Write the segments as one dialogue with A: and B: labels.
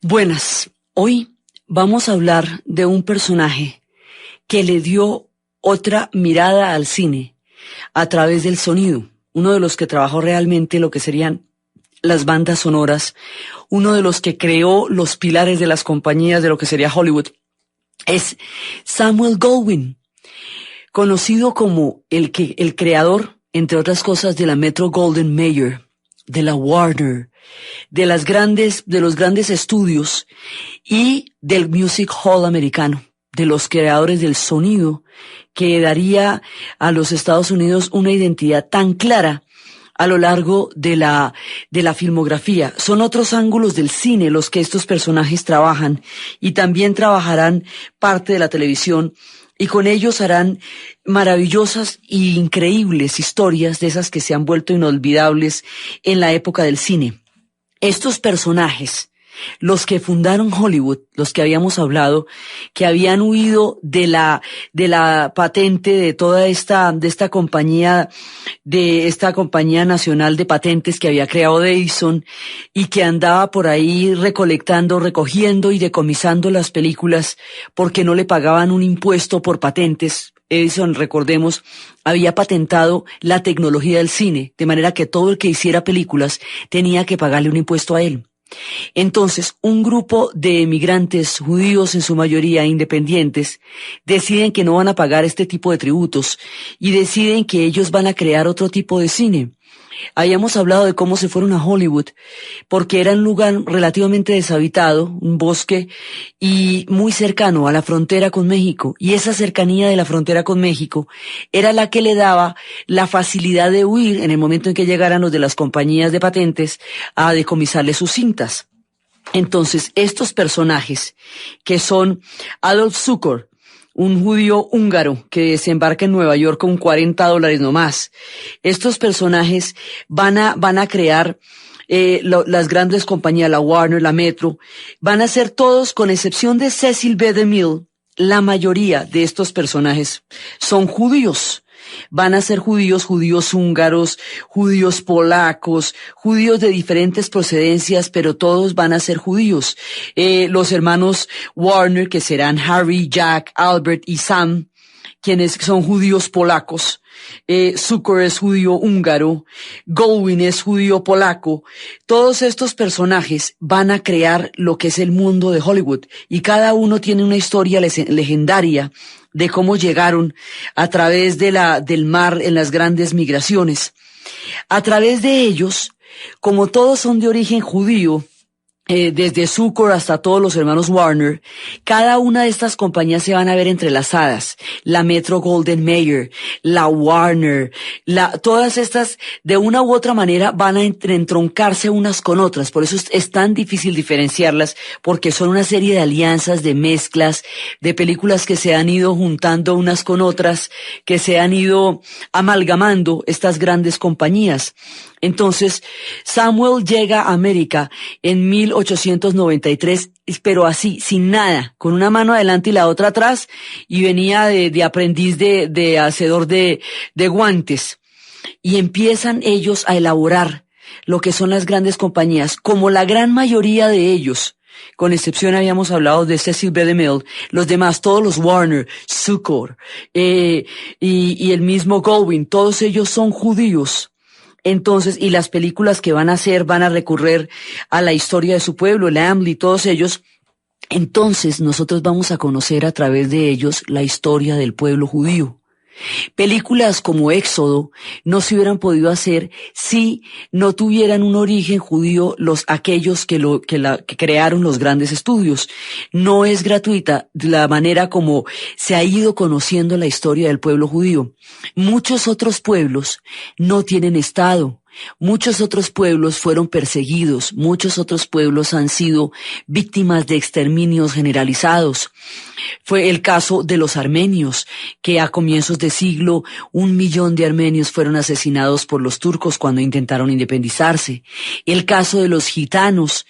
A: Buenas, hoy vamos a hablar de un personaje que le dio otra mirada al cine a través del sonido, uno de los que trabajó realmente lo que serían las bandas sonoras, uno de los que creó los pilares de las compañías de lo que sería Hollywood, es Samuel Goldwyn, conocido como el creador, entre otras cosas, de la Metro-Goldwyn-Mayer, de la Warner, de los grandes estudios y del Music Hall americano, de los creadores del sonido que daría a los Estados Unidos una identidad tan clara a lo largo de la filmografía. Son otros ángulos del cine los que estos personajes trabajan y también trabajarán parte de la televisión, y con ellos harán maravillosas e increíbles historias de esas que se han vuelto inolvidables en la época del cine. Estos personajes, los que fundaron Hollywood, los que habíamos hablado, que habían huido de la patente de toda esta compañía nacional de patentes que había creado Edison y que andaba por ahí recogiendo y decomisando las películas porque no le pagaban un impuesto por patentes. Edison, recordemos, había patentado la tecnología del cine, de manera que todo el que hiciera películas tenía que pagarle un impuesto a él. Entonces, un grupo de emigrantes judíos, en su mayoría independientes, deciden que no van a pagar este tipo de tributos y deciden que ellos van a crear otro tipo de cine. Habíamos hablado de cómo se fueron a Hollywood, porque era un lugar relativamente deshabitado, un bosque, y muy cercano a la frontera con México. Y esa cercanía de la frontera con México era la que le daba la facilidad de huir en el momento en que llegaran los de las compañías de patentes a decomisarle sus cintas. Entonces, estos personajes, que son Adolf Zukor, un judío húngaro que desembarca en Nueva York con $40 nomás. Estos personajes van a crear las grandes compañías, la Warner, la Metro, van a ser todos, con excepción de Cecil B. DeMille, la mayoría de estos personajes son judíos. Van a ser judíos húngaros, judíos polacos, judíos de diferentes procedencias, pero todos van a ser judíos. Los hermanos Warner, que serán Harry, Jack, Albert y Sam, quienes son judíos polacos. Zukor es judío húngaro, Goldwyn es judío polaco. Todos estos personajes van a crear lo que es el mundo de Hollywood, y cada uno tiene una historia legendaria de cómo llegaron a través del mar en las grandes migraciones. A través de ellos, como todos son de origen judío, desde Zukor hasta todos los hermanos Warner, cada una de estas compañías se van a ver entrelazadas. La Metro-Goldwyn-Mayer, la Warner, todas estas de una u otra manera van a entroncarse unas con otras. Por eso es tan difícil diferenciarlas, porque son una serie de alianzas, de mezclas, de películas que se han ido juntando unas con otras, que se han ido amalgamando estas grandes compañías. Entonces, Samuel llega a América en 1893, pero así, sin nada, con una mano adelante y la otra atrás, y venía de aprendiz de hacedor de guantes. Y empiezan ellos a elaborar lo que son las grandes compañías, como la gran mayoría de ellos. Con excepción, habíamos hablado de Cecil B. DeMille, los demás, todos los Warner, Zukor, y el mismo Goldwyn, todos ellos son judíos. Entonces, y las películas que van a hacer van a recurrir a la historia de su pueblo, el Ambley, todos ellos. Entonces, nosotros vamos a conocer a través de ellos la historia del pueblo judío. Películas como Éxodo no se hubieran podido hacer si no tuvieran un origen judío aquellos que crearon los grandes estudios. No es gratuita la manera como se ha ido conociendo la historia del pueblo judío. Muchos otros pueblos no tienen Estado. Muchos otros pueblos fueron perseguidos, muchos otros pueblos han sido víctimas de exterminios generalizados. Fue el caso de los armenios, que a comienzos de siglo 1 millón de armenios fueron asesinados por los turcos cuando intentaron independizarse. El caso de los gitanos,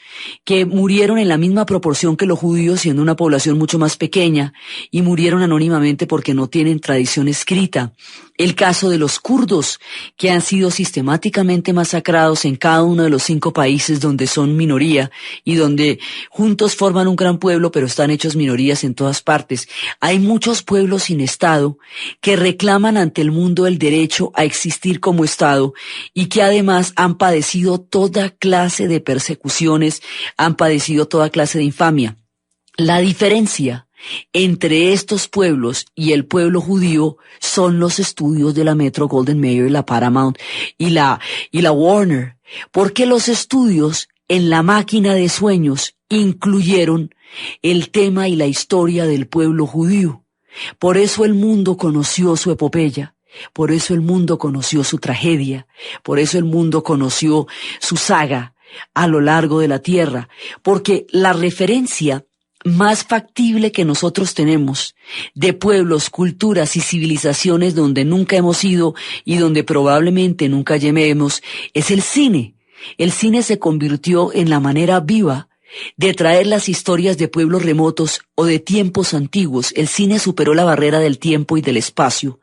A: que murieron en la misma proporción que los judíos, siendo una población mucho más pequeña, y murieron anónimamente porque no tienen tradición escrita. El caso de los kurdos, que han sido sistemáticamente masacrados en cada uno de los 5 países donde son minoría y donde juntos forman un gran pueblo, pero están hechos minorías en todas partes. Hay muchos pueblos sin Estado que reclaman ante el mundo el derecho a existir como Estado y que además han padecido toda clase de persecuciones, han padecido toda clase de infamia. La diferencia entre estos pueblos y el pueblo judío son los estudios de la Metro-Goldwyn-Mayer, la Paramount y la Warner, porque los estudios en la máquina de sueños incluyeron el tema y la historia del pueblo judío. Por eso el mundo conoció su epopeya, por eso el mundo conoció su tragedia, por eso el mundo conoció su saga a lo largo de la tierra, porque la referencia más factible que nosotros tenemos de pueblos, culturas y civilizaciones donde nunca hemos ido y donde probablemente nunca lleguemos es el cine. El cine se convirtió en la manera viva de traer las historias de pueblos remotos o de tiempos antiguos. El cine superó la barrera del tiempo y del espacio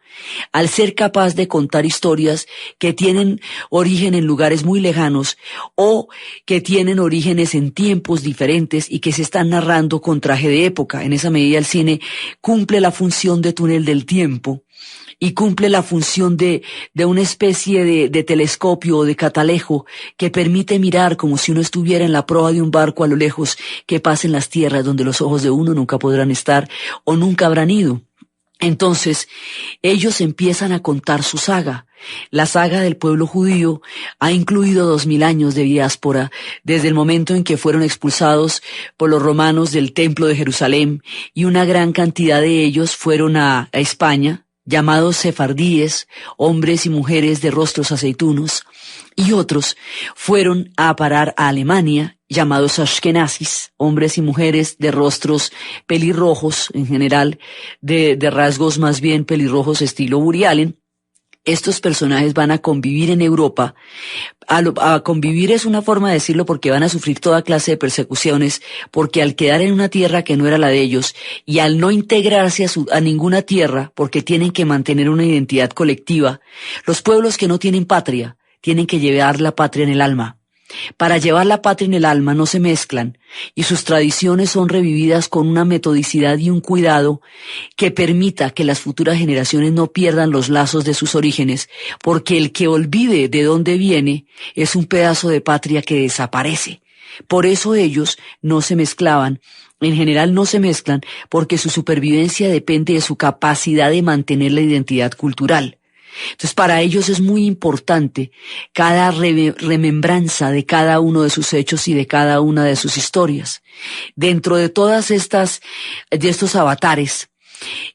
A: al ser capaz de contar historias que tienen origen en lugares muy lejanos o que tienen orígenes en tiempos diferentes y que se están narrando con traje de época. En esa medida el cine cumple la función de túnel del tiempo y cumple la función de una especie de telescopio o de catalejo que permite mirar como si uno estuviera en la proa de un barco a lo lejos que pasa en las tierras donde los ojos de uno nunca podrán estar o nunca habrán ido. Entonces, ellos empiezan a contar su saga. La saga del pueblo judío ha incluido 2000 años de diáspora, desde el momento en que fueron expulsados por los romanos del Templo de Jerusalén, y una gran cantidad de ellos fueron a España, llamados sefardíes, hombres y mujeres de rostros aceitunos, y otros fueron a parar a Alemania, llamados ashkenazis, hombres y mujeres de rostros pelirrojos, en general, de rasgos más bien pelirrojos estilo Woody Allen. Estos personajes van a convivir en Europa. A convivir es una forma de decirlo porque van a sufrir toda clase de persecuciones, porque al quedar en una tierra que no era la de ellos y al no integrarse a ninguna tierra porque tienen que mantener una identidad colectiva, los pueblos que no tienen patria tienen que llevar la patria en el alma. Para llevar la patria en el alma no se mezclan y sus tradiciones son revividas con una metodicidad y un cuidado que permita que las futuras generaciones no pierdan los lazos de sus orígenes, porque el que olvide de dónde viene es un pedazo de patria que desaparece. Por eso ellos no se mezclaban. En general no se mezclan porque su supervivencia depende de su capacidad de mantener la identidad cultural. Entonces, para ellos es muy importante cada remembranza de cada uno de sus hechos y de cada una de sus historias. Dentro de todas de estos avatares,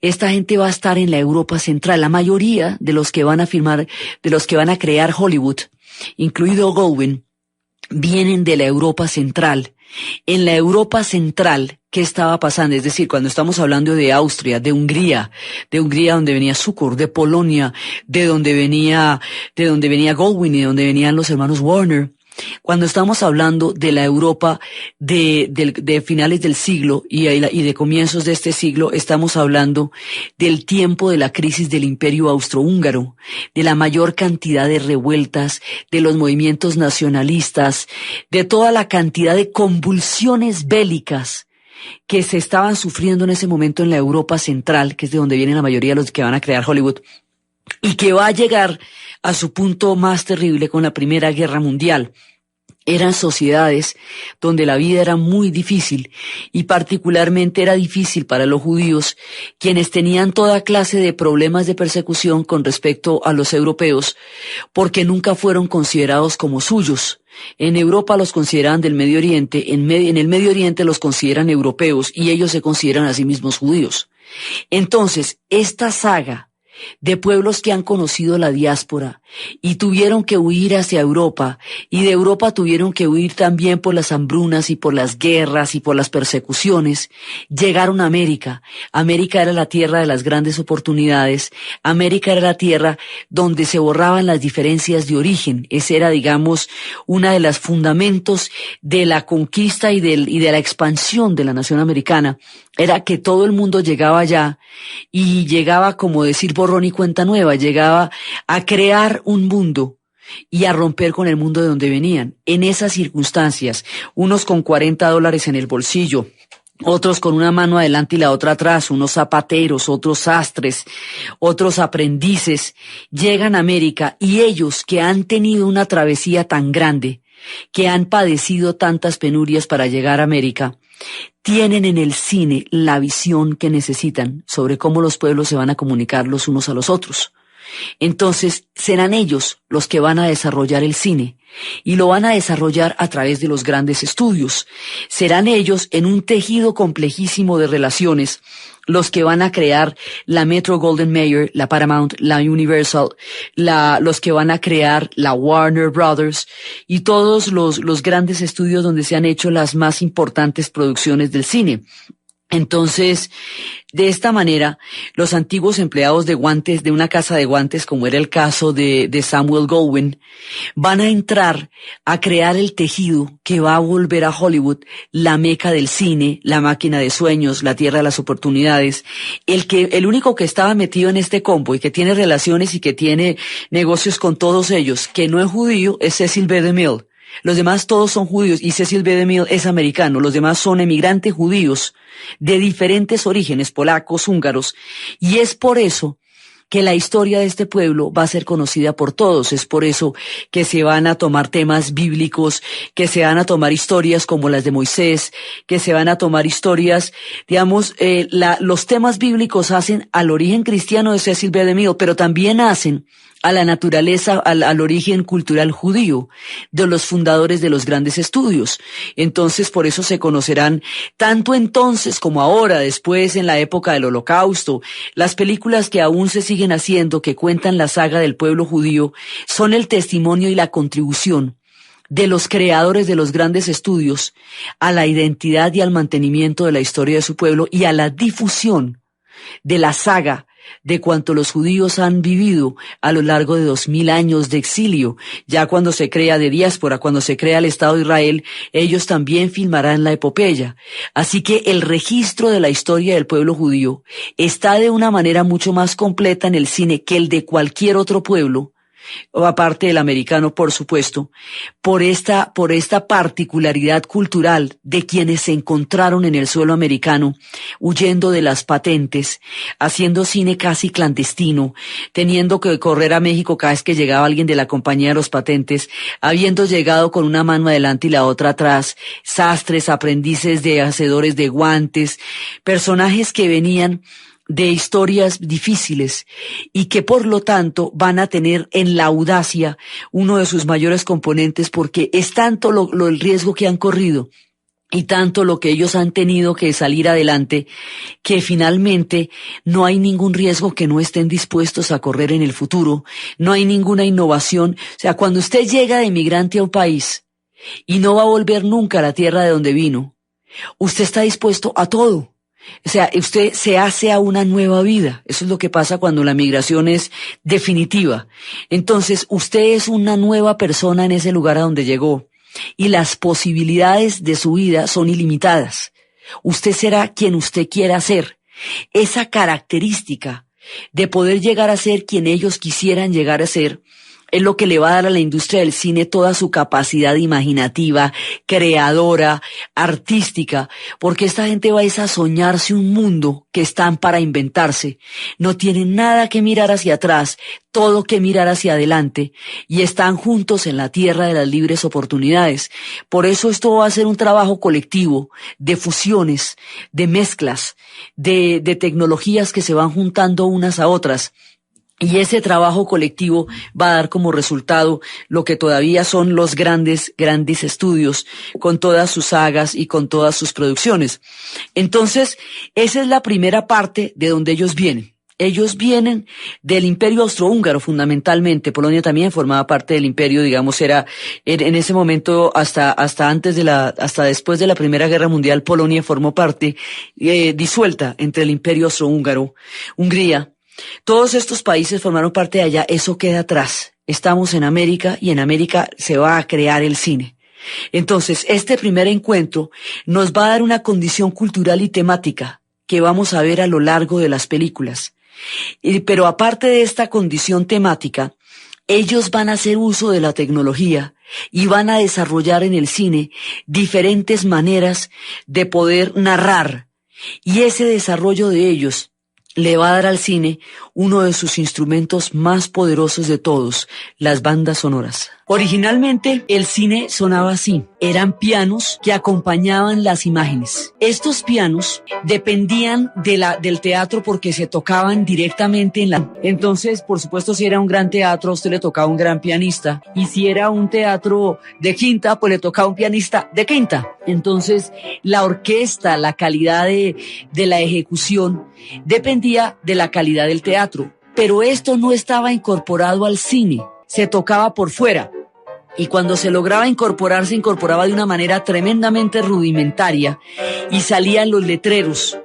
A: esta gente va a estar en la Europa Central. La mayoría de los que van a crear Hollywood, incluido Goldwyn, vienen de la Europa Central. En la Europa Central, ¿qué estaba pasando? Es decir, cuando estamos hablando de Austria, de Hungría donde venía Cukor, de Polonia, de donde venía Goldwyn y de donde venían los hermanos Warner. Cuando estamos hablando de la Europa de finales del siglo y de comienzos de este siglo, estamos hablando del tiempo de la crisis del Imperio Austrohúngaro, de la mayor cantidad de revueltas, de los movimientos nacionalistas, de toda la cantidad de convulsiones bélicas que se estaban sufriendo en ese momento en la Europa Central, que es de donde vienen la mayoría de los que van a crear Hollywood, y que va a llegar a su punto más terrible con la Primera Guerra Mundial. Eran sociedades donde la vida era muy difícil y particularmente era difícil para los judíos, quienes tenían toda clase de problemas de persecución con respecto a los europeos, porque nunca fueron considerados como suyos. En Europa los consideraban del Medio Oriente, en el Medio Oriente los consideran europeos y ellos se consideran a sí mismos judíos. Entonces, esta saga de pueblos que han conocido la diáspora y tuvieron que huir hacia Europa, y de Europa tuvieron que huir también por las hambrunas y por las guerras y por las persecuciones, llegaron a América. América era la tierra de las grandes oportunidades, América era la tierra donde se borraban las diferencias de origen. Ese era, digamos, una de los fundamentos de la conquista y de la expansión de la nación americana, era que todo el mundo llegaba allá y llegaba, como decir, borrón borrón y cuenta nueva, llegaba a crear un mundo y a romper con el mundo de donde venían. En esas circunstancias, unos con $40 en el bolsillo, otros con una mano adelante y la otra atrás, unos zapateros, otros sastres, otros aprendices, llegan a América y ellos que han tenido una travesía tan grande, que han padecido tantas penurias para llegar a América, tienen en el cine la visión que necesitan sobre cómo los pueblos se van a comunicar los unos a los otros. Entonces, serán ellos los que van a desarrollar el cine y lo van a desarrollar a través de los grandes estudios. Serán ellos en un tejido complejísimo de relaciones los que van a crear la Metro-Goldwyn-Mayer, la Paramount, la Universal, los que van a crear la Warner Brothers y todos los grandes estudios donde se han hecho las más importantes producciones del cine. Entonces, de esta manera, los antiguos empleados de guantes, de una casa de guantes, como era el caso de Samuel Goldwyn, van a entrar a crear el tejido que va a volver a Hollywood la meca del cine, la máquina de sueños, la tierra de las oportunidades. El único que estaba metido en este combo y que tiene relaciones y que tiene negocios con todos ellos, que no es judío, es Cecil B. DeMille. Los demás todos son judíos y Cecil B. DeMille es americano. Los demás son emigrantes judíos de diferentes orígenes, polacos, húngaros. Y es por eso que la historia de este pueblo va a ser conocida por todos. Es por eso que se van a tomar temas bíblicos, que se van a tomar historias como las de Moisés, que se van a tomar historias, digamos, los temas bíblicos hacen al origen cristiano de Cecil B. DeMille, pero también hacen a la naturaleza, al origen cultural judío de los fundadores de los grandes estudios. Entonces, por eso se conocerán tanto entonces como ahora, después en la época del Holocausto. Las películas que aún se siguen haciendo, que cuentan la saga del pueblo judío, son el testimonio y la contribución de los creadores de los grandes estudios a la identidad y al mantenimiento de la historia de su pueblo y a la difusión de la saga de cuanto los judíos han vivido a lo largo de 2000 años de exilio. Ya cuando se crea de diáspora, cuando se crea el Estado de Israel, ellos también filmarán la epopeya. Así que el registro de la historia del pueblo judío está de una manera mucho más completa en el cine que el de cualquier otro pueblo, o aparte del americano, por supuesto, por esta particularidad cultural de quienes se encontraron en el suelo americano, huyendo de las patentes, haciendo cine casi clandestino, teniendo que correr a México cada vez que llegaba alguien de la compañía de los patentes, habiendo llegado con una mano adelante y la otra atrás, sastres, aprendices de hacedores de guantes, personajes que venían de historias difíciles y que por lo tanto van a tener en la audacia uno de sus mayores componentes, porque es tanto el riesgo que han corrido y tanto lo que ellos han tenido que salir adelante, que finalmente no hay ningún riesgo que no estén dispuestos a correr en el futuro, no hay ninguna innovación. O sea, cuando usted llega de migrante a un país y no va a volver nunca a la tierra de donde vino, usted está dispuesto a todo. O sea, usted se hace a una nueva vida. Eso es lo que pasa cuando la migración es definitiva. Entonces, usted es una nueva persona en ese lugar a donde llegó y las posibilidades de su vida son ilimitadas. Usted será quien usted quiera ser. Esa característica de poder llegar a ser quien ellos quisieran llegar a ser es lo que le va a dar a la industria del cine toda su capacidad imaginativa, creadora, artística, porque esta gente va a soñarse un mundo que están para inventarse. No tienen nada que mirar hacia atrás, todo que mirar hacia adelante, y están juntos en la tierra de las libres oportunidades. Por eso esto va a ser un trabajo colectivo de fusiones, de mezclas, de tecnologías que se van juntando unas a otras. Y ese trabajo colectivo va a dar como resultado lo que todavía son los grandes estudios, con todas sus sagas y con todas sus producciones. Entonces, esa es la primera parte de donde ellos vienen. Ellos vienen del Imperio Austrohúngaro fundamentalmente. Polonia también formaba parte del imperio, digamos, era en ese momento hasta después de la Primera Guerra Mundial, Polonia formó parte disuelta entre el Imperio Austrohúngaro, Hungría. Todos estos países formaron parte de allá, eso queda atrás. Estamos en América y en América se va a crear el cine. Entonces, este primer encuentro nos va a dar una condición cultural y temática que vamos a ver a lo largo de las películas. Pero aparte de esta condición temática, ellos van a hacer uso de la tecnología y van a desarrollar en el cine diferentes maneras de poder narrar. Y ese desarrollo de ellos le va a dar al cine uno de sus instrumentos más poderosos de todos, las bandas sonoras. Originalmente el cine sonaba así, eran pianos que acompañaban las imágenes. Estos pianos dependían del teatro porque se tocaban directamente en la... Entonces, por supuesto, si era un gran teatro, a usted le tocaba un gran pianista, y si era un teatro de quinta, pues le tocaba un pianista de quinta. Entonces, la orquesta, la calidad de la ejecución dependía de la calidad del teatro, pero esto no estaba incorporado al cine, se tocaba por fuera. Y cuando se lograba incorporar, se incorporaba de una manera tremendamente rudimentaria y salían los letreros,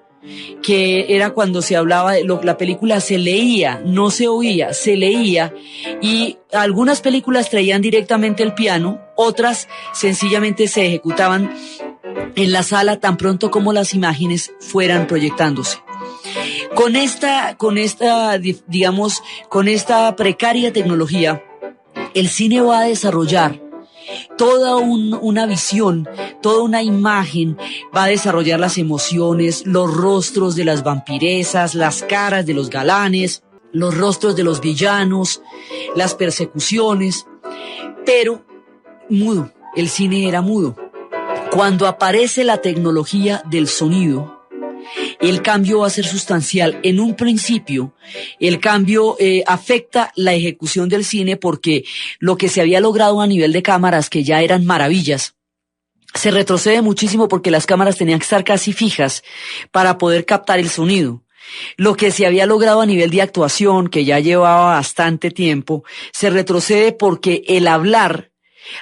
A: que era cuando se hablaba de la película se leía, no se oía, se leía, y algunas películas traían directamente el piano, otras sencillamente se ejecutaban en la sala tan pronto como las imágenes fueran proyectándose. Con esta precaria tecnología, el cine va a desarrollar toda una visión, toda una imagen, va a desarrollar las emociones, los rostros de las vampiresas, las caras de los galanes, los rostros de los villanos, las persecuciones, pero mudo, el cine era mudo. Cuando aparece la tecnología del sonido, el cambio va a ser sustancial. En un principio, el cambio afecta la ejecución del cine porque lo que se había logrado a nivel de cámaras, que ya eran maravillas, se retrocede muchísimo porque las cámaras tenían que estar casi fijas para poder captar el sonido. Lo que se había logrado a nivel de actuación, que ya llevaba bastante tiempo, se retrocede porque el hablar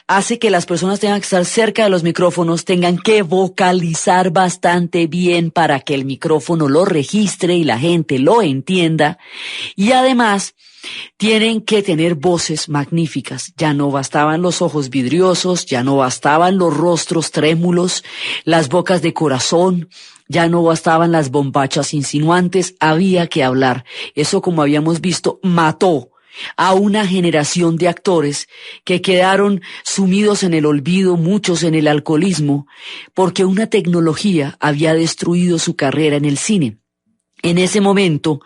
A: hace que las personas tengan que estar cerca de los micrófonos, tengan que vocalizar bastante bien para que el micrófono lo registre y la gente lo entienda. Y además, tienen que tener voces magníficas. Ya no bastaban los ojos vidriosos, ya no bastaban los rostros trémulos, las bocas de corazón, ya no bastaban las bombachas insinuantes, había que hablar. Eso, como habíamos visto, mató a una generación de actores que quedaron sumidos en el olvido, muchos en el alcoholismo, porque una tecnología había destruido su carrera en el cine. En ese momento,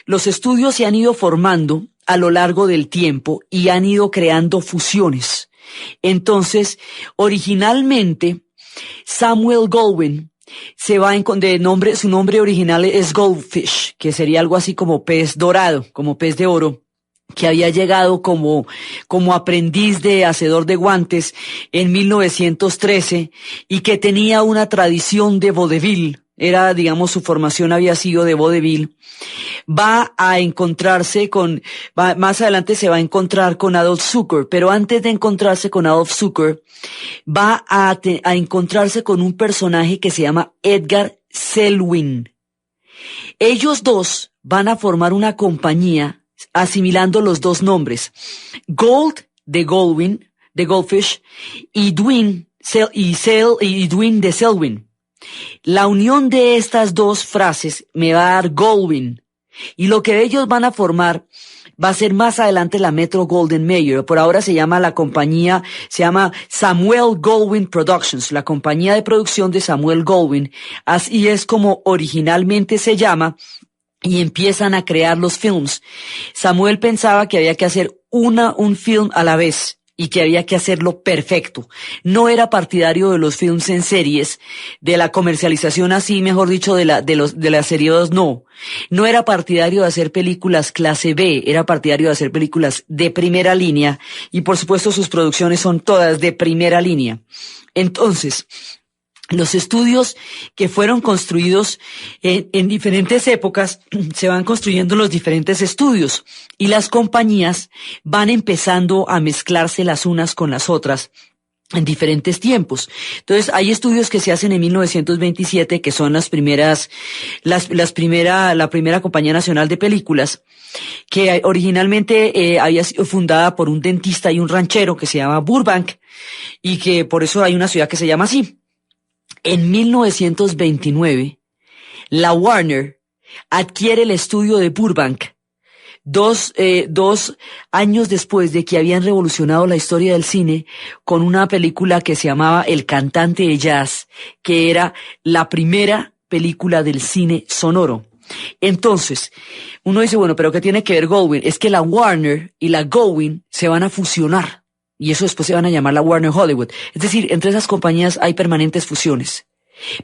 A: los estudios se han ido formando a lo largo del tiempo y han ido creando fusiones. Entonces, originalmente, Samuel Goldwyn su nombre original es Goldfish, que sería algo así como pez dorado, como pez de oro, que había llegado como aprendiz de hacedor de guantes en 1913 y que tenía una tradición de vodevil. Su formación había sido de vodevil. Más adelante se va a encontrar con Adolf Zucker, pero antes de encontrarse con Adolf Zucker, va a encontrarse con un personaje que se llama Edgar Selwyn. Ellos dos van a formar una compañía asimilando los dos nombres, Gold de Goldwyn, de Goldfish, y Dwyn de Selwyn. La unión de estas dos frases me va a dar Goldwyn, y lo que ellos van a formar va a ser más adelante la Metro-Goldwyn-Mayer. Por ahora la compañía se llama Samuel Goldwyn Productions, la compañía de producción de Samuel Goldwyn. Así es como originalmente se llama, y empiezan a crear los films. Samuel pensaba que había que hacer un film a la vez y que había que hacerlo perfecto. No era partidario de los films en series, de la comercialización así, mejor dicho, de las series, no. No era partidario de hacer películas clase B, era partidario de hacer películas de primera línea, y por supuesto sus producciones son todas de primera línea. Entonces, los estudios que fueron construidos en diferentes épocas, se van construyendo los diferentes estudios y las compañías van empezando a mezclarse las unas con las otras en diferentes tiempos. Entonces, hay estudios que se hacen en 1927, que son la primera compañía nacional de películas, que originalmente había sido fundada por un dentista y un ranchero que se llama Burbank, y que por eso hay una ciudad que se llama así. En 1929, la Warner adquiere el estudio de Burbank. Dos años después de que habían revolucionado la historia del cine con una película que se llamaba El cantante de jazz, que era la primera película del cine sonoro. Entonces, uno dice, bueno, pero ¿qué tiene que ver Goldwyn? Es que la Warner y la Goldwyn se van a fusionar y eso después se van a llamar la Warner Hollywood. Es decir, entre esas compañías hay permanentes fusiones.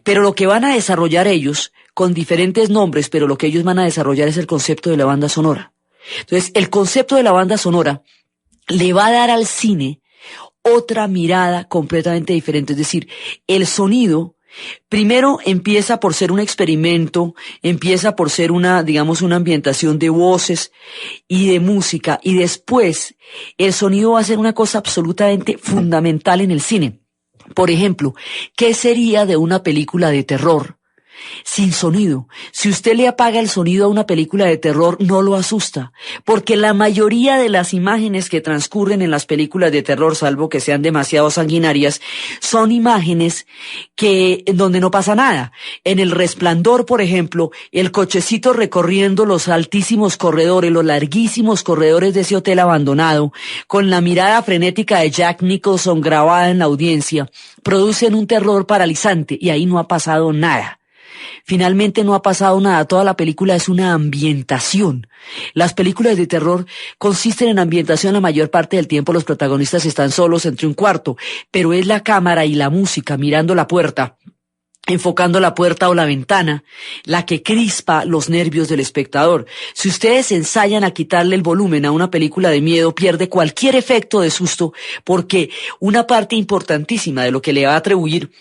A: Pero lo que van a desarrollar ellos, con diferentes nombres, pero lo que ellos van a desarrollar es el concepto de la banda sonora. Entonces, el concepto de la banda sonora le va a dar al cine otra mirada completamente diferente. Es decir, el sonido primero empieza por ser un experimento, empieza por ser una ambientación de voces y de música, y después el sonido va a ser una cosa absolutamente fundamental en el cine. Por ejemplo, ¿qué sería de una película de terror sin sonido? Si usted le apaga el sonido a una película de terror, no lo asusta, porque la mayoría de las imágenes que transcurren en las películas de terror, salvo que sean demasiado sanguinarias, son imágenes donde no pasa nada. En El Resplandor, por ejemplo, el cochecito recorriendo los altísimos corredores, los larguísimos corredores de ese hotel abandonado, con la mirada frenética de Jack Nicholson grabada en la audiencia, producen un terror paralizante y ahí no ha pasado nada. Finalmente no ha pasado nada, toda la película es una ambientación. Las películas de terror consisten en ambientación la mayor parte del tiempo, los protagonistas están solos entre un cuarto, pero es la cámara y la música mirando la puerta, enfocando la puerta o la ventana, la que crispa los nervios del espectador. Si ustedes ensayan a quitarle el volumen a una película de miedo, pierde cualquier efecto de susto, porque una parte importantísima de lo que le va a atribuir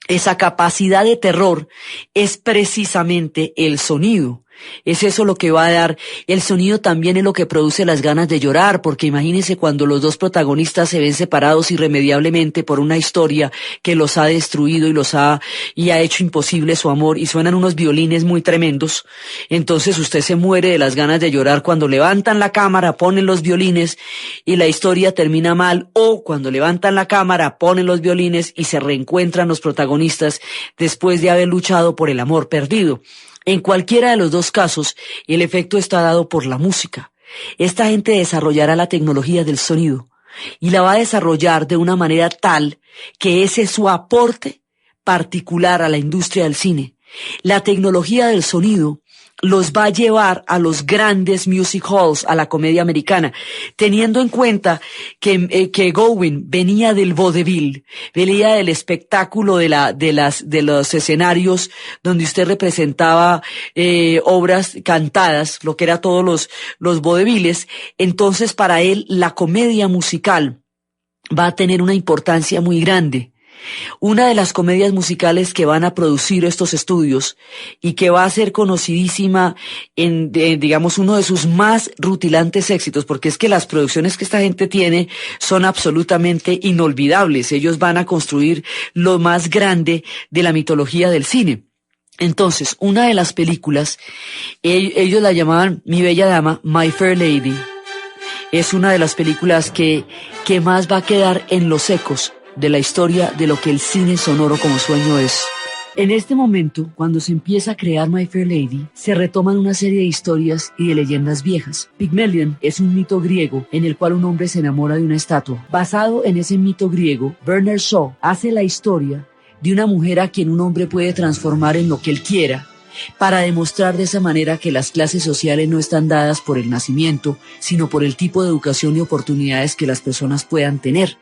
A: esa capacidad de terror es precisamente el sonido. Es eso lo que va a dar. El sonido también es lo que produce las ganas de llorar, porque imagínense cuando los dos protagonistas se ven separados irremediablemente por una historia que los ha destruido y ha hecho imposible su amor, y suenan unos violines muy tremendos. Entonces usted se muere de las ganas de llorar cuando levantan la cámara, ponen los violines y la historia termina mal, o cuando levantan la cámara, ponen los violines y se reencuentran los protagonistas después de haber luchado por el amor perdido. En cualquiera de los dos casos, el efecto está dado por la música. Esta gente desarrollará la tecnología del sonido y la va a desarrollar de una manera tal que ese es su aporte particular a la industria del cine. La tecnología del sonido los va a llevar a los grandes music halls, a la comedia americana, teniendo en cuenta que Goldwyn venía del vaudeville, venía del espectáculo de los escenarios donde usted representaba obras cantadas, lo que era todos los vaudevilles. Entonces, para él la comedia musical va a tener una importancia muy grande. Una de las comedias musicales que van a producir estos estudios y que va a ser conocidísima digamos, uno de sus más rutilantes éxitos, porque es que las producciones que esta gente tiene son absolutamente inolvidables. Ellos van a construir lo más grande de la mitología del cine. Entonces, una de las películas, ellos la llamaban Mi Bella Dama, My Fair Lady, es una de las películas que más va a quedar en los ecos de la historia de lo que el cine sonoro como sueño es. En este momento, cuando se empieza a crear My Fair Lady, se retoman una serie de historias y de leyendas viejas. Pygmalion es un mito griego en el cual un hombre se enamora de una estatua. Basado en ese mito griego, Bernard Shaw hace la historia de una mujer a quien un hombre puede transformar en lo que él quiera, para demostrar de esa manera que las clases sociales no están dadas por el nacimiento, sino por el tipo de educación y oportunidades que las personas puedan tener.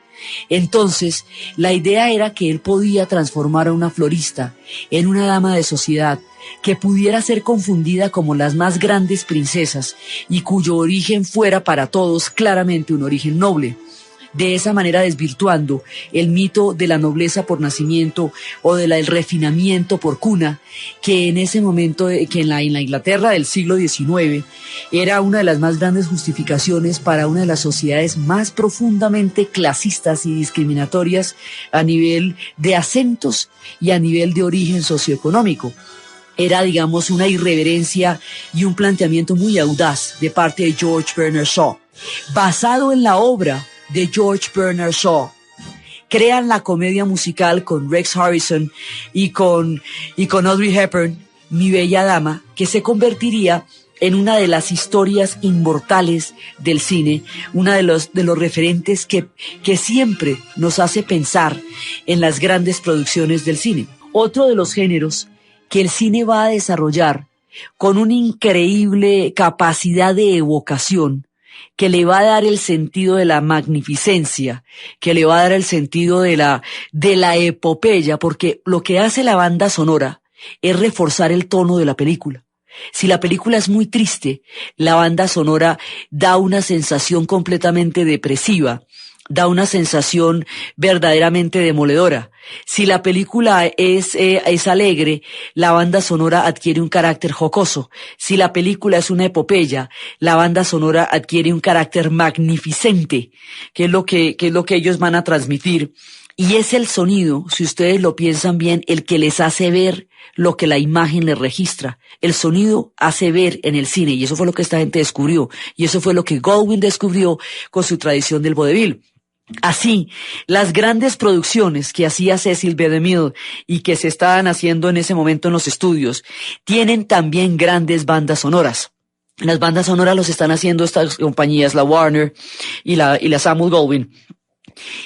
A: Entonces, la idea era que él podía transformar a una florista en una dama de sociedad que pudiera ser confundida como las más grandes princesas y cuyo origen fuera para todos claramente un origen noble. De esa manera desvirtuando el mito de la nobleza por nacimiento o del refinamiento por cuna, que en ese momento, que en la Inglaterra del siglo XIX era una de las más grandes justificaciones para una de las sociedades más profundamente clasistas y discriminatorias a nivel de acentos y a nivel de origen socioeconómico. Era, digamos, una irreverencia y un planteamiento muy audaz de parte de George Bernard Shaw, basado en la obra de George Bernard Shaw. Crean la comedia musical con Rex Harrison y con Audrey Hepburn, Mi Bella Dama, que se convertiría en una de las historias inmortales del cine, una de los referentes que siempre nos hace pensar en las grandes producciones del cine. Otro de los géneros que el cine va a desarrollar con una increíble capacidad de evocación, que le va a dar el sentido de la magnificencia, que le va a dar el sentido de la epopeya, porque lo que hace la banda sonora es reforzar el tono de la película. Si la película es muy triste, la banda sonora da una sensación completamente depresiva, da una sensación verdaderamente demoledora. Si la película es alegre, la banda sonora adquiere un carácter jocoso. Si la película es una epopeya, la banda sonora adquiere un carácter magnificente, que es lo que ellos van a transmitir. Y es el sonido, si ustedes lo piensan bien, el que les hace ver lo que la imagen les registra. El sonido hace ver en el cine, y eso fue lo que esta gente descubrió. Y eso fue lo que Goldwyn descubrió con su tradición del vodevil. Así, las grandes producciones que hacía Cecil B. DeMille y que se estaban haciendo en ese momento en los estudios, tienen también grandes bandas sonoras. Las bandas sonoras los están haciendo estas compañías, la Warner y la Samuel Goldwyn.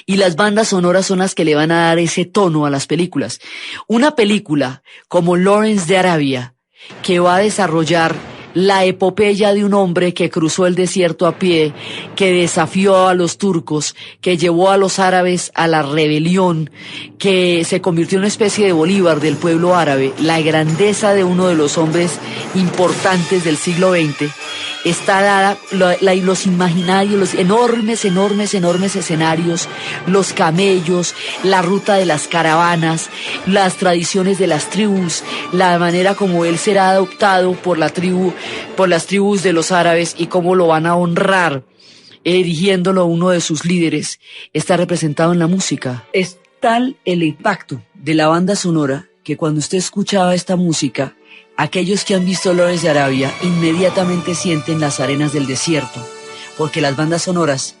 A: Y las bandas sonoras son las que le van a dar ese tono a las películas. Una película como Lawrence de Arabia, que va a desarrollar la epopeya de un hombre que cruzó el desierto a pie, que desafió a los turcos, que llevó a los árabes a la rebelión, que se convirtió en una especie de Bolívar del pueblo árabe, la grandeza de uno de los hombres importantes del siglo XX, está dada, los imaginarios, los enormes escenarios, los camellos, la ruta de las caravanas, las tradiciones de las tribus, la manera como él será adoptado por las tribus de los árabes y cómo lo van a honrar, erigiéndolo a uno de sus líderes, está representado en la música. Es tal el impacto de la banda sonora que cuando usted escuchaba esta música, aquellos que han visto Lawrence de Arabia inmediatamente sienten las arenas del desierto, porque las bandas sonoras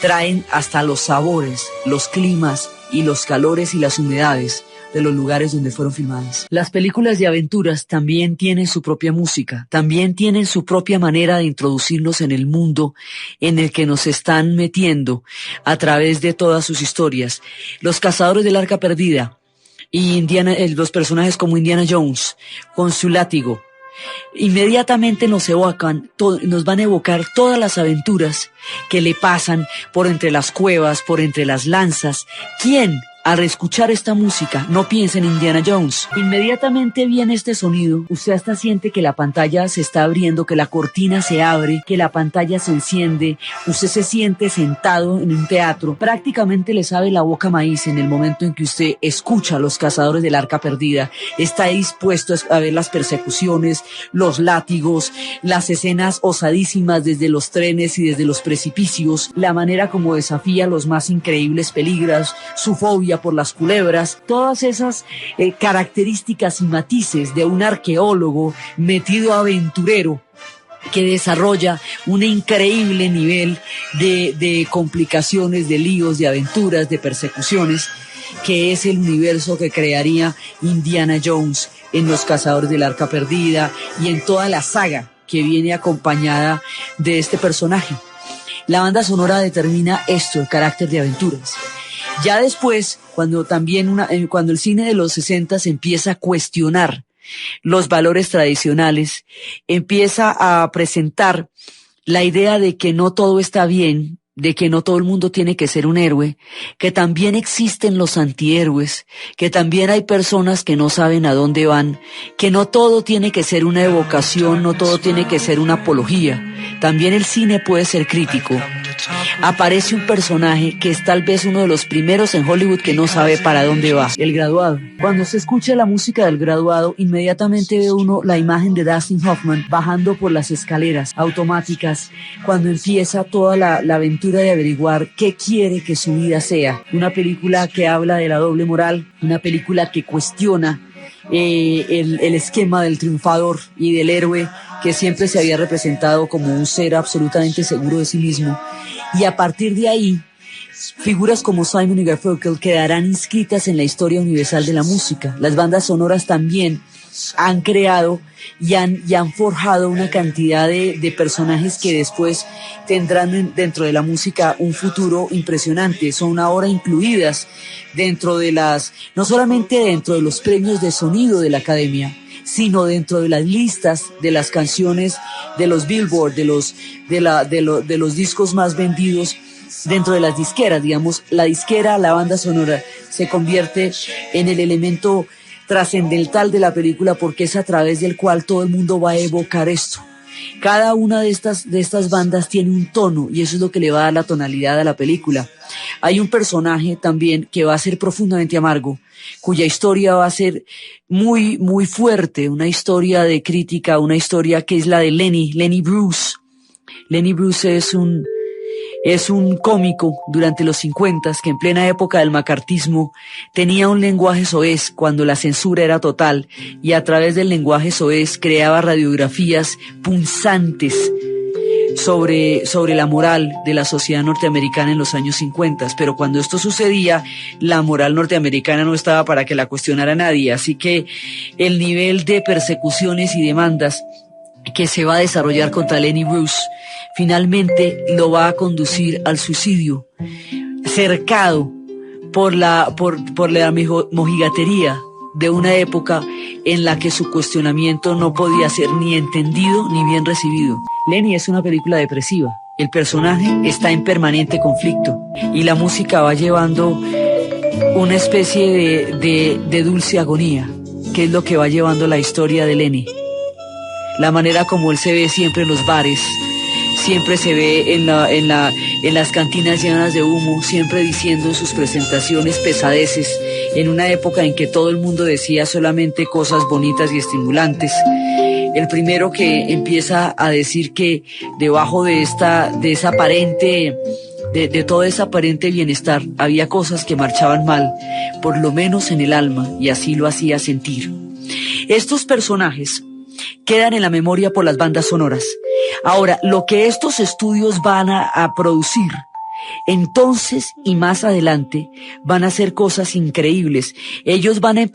A: traen hasta los sabores, los climas y los calores y las humedades de los lugares donde fueron filmadas. Las películas de aventuras también tienen su propia música, también tienen su propia manera de introducirnos en el mundo en el que nos están metiendo a través de todas sus historias. Los Cazadores del Arca Perdida y los personajes como Indiana Jones con su látigo inmediatamente nos van a evocar todas las aventuras que le pasan por entre las cuevas, por entre las lanzas. ¿Quién, al escuchar esta música, no piensa en Indiana Jones? Inmediatamente viene este sonido, usted hasta siente que la pantalla se está abriendo, que la cortina se abre, que la pantalla se enciende, usted se siente sentado en un teatro, prácticamente le sabe la boca maíz en el momento en que usted escucha a los Cazadores del Arca Perdida, está dispuesto a ver las persecuciones, los látigos, las escenas osadísimas desde los trenes y desde los precipicios, la manera como desafía los más increíbles peligros, su fobia por las culebras, todas esas características y matices de un arqueólogo metido aventurero que desarrolla un increíble nivel de complicaciones, de líos, de aventuras, de persecuciones, que es el universo que crearía Indiana Jones en Los Cazadores del Arca Perdida y en toda la saga que viene acompañada de este personaje. La banda sonora determina esto, el carácter de aventuras. Ya después, cuando el cine de los 60 se empieza a cuestionar los valores tradicionales, empieza a presentar la idea de que no todo está bien, de que no todo el mundo tiene que ser un héroe, que también existen los antihéroes, que también hay personas que no saben a dónde van, que no todo tiene que ser una evocación, no todo tiene que ser una apología. También el cine puede ser crítico. Aparece un personaje que es tal vez uno de los primeros en Hollywood que no sabe para dónde va, El Graduado. Cuando se escucha la música del Graduado, inmediatamente ve uno la imagen de Dustin Hoffman bajando por las escaleras automáticas, cuando empieza toda la aventura de averiguar qué quiere que su vida sea. Una película que habla de la doble moral, una película que cuestiona el esquema del triunfador y del héroe que siempre se había representado como un ser absolutamente seguro de sí mismo. Y a partir de ahí, figuras como Simon y Garfunkel quedarán inscritas en la historia universal de la música. Las bandas sonoras también han creado y han forjado una cantidad de personajes que después tendrán dentro de la música un futuro impresionante. Son ahora incluidas dentro de no solamente dentro de los premios de sonido de la Academia, sino dentro de las listas de las canciones de los Billboard, de los discos más vendidos dentro de las disqueras. Digamos, la disquera, la banda sonora, se convierte en el elemento trascendental de la película porque es a través del cual todo el mundo va a evocar esto. Cada una de estas bandas tiene un tono y eso es lo que le va a dar la tonalidad a la película. Hay un personaje también que va a ser profundamente amargo, cuya historia va a ser muy, muy fuerte, una historia de crítica, una historia que es la de Lenny Bruce. Lenny Bruce es un cómico durante los 50 que en plena época del macartismo tenía un lenguaje soez cuando la censura era total y a través del lenguaje soez creaba radiografías punzantes sobre la moral de la sociedad norteamericana en los años 50, pero cuando esto sucedía, la moral norteamericana no estaba para que la cuestionara nadie, así que el nivel de persecuciones y demandas que se va a desarrollar contra Lenny Bruce finalmente lo va a conducir al suicidio, cercado por la mojigatería de una época en la que su cuestionamiento no podía ser ni entendido ni bien recibido. Lenny es una película depresiva. El personaje está en permanente conflicto y la música va llevando una especie de dulce agonía, que es lo que va llevando la historia de Lenny. La manera como él se ve siempre en los bares, siempre se ve en las cantinas llenas de humo, siempre diciendo en sus presentaciones pesadeces, en una época en que todo el mundo decía solamente cosas bonitas y estimulantes. El primero que empieza a decir que debajo de todo ese aparente bienestar había cosas que marchaban mal, por lo menos en el alma, y así lo hacía sentir. Estos personajes quedan en la memoria por las bandas sonoras. Ahora, lo que estos estudios van a producir, entonces y más adelante, van a hacer cosas increíbles. Ellos van a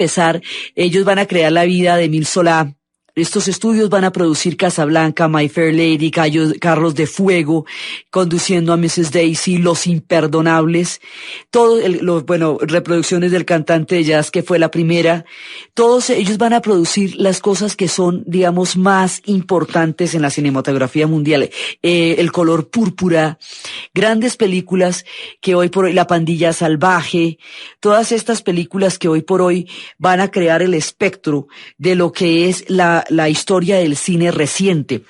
A: crear la vida de Emile Zola. Estos estudios van a producir Casablanca, My Fair Lady, Carros de Fuego, Conduciendo a Mrs. Daisy, Los Imperdonables, reproducciones del Cantante de Jazz, que fue la primera. Todos ellos van a producir las cosas que son, digamos, más importantes en la cinematografía mundial. El Color Púrpura, grandes películas que hoy por hoy, La Pandilla Salvaje, todas estas películas que hoy por hoy van a crear el espectro de lo que es la historia del cine reciente.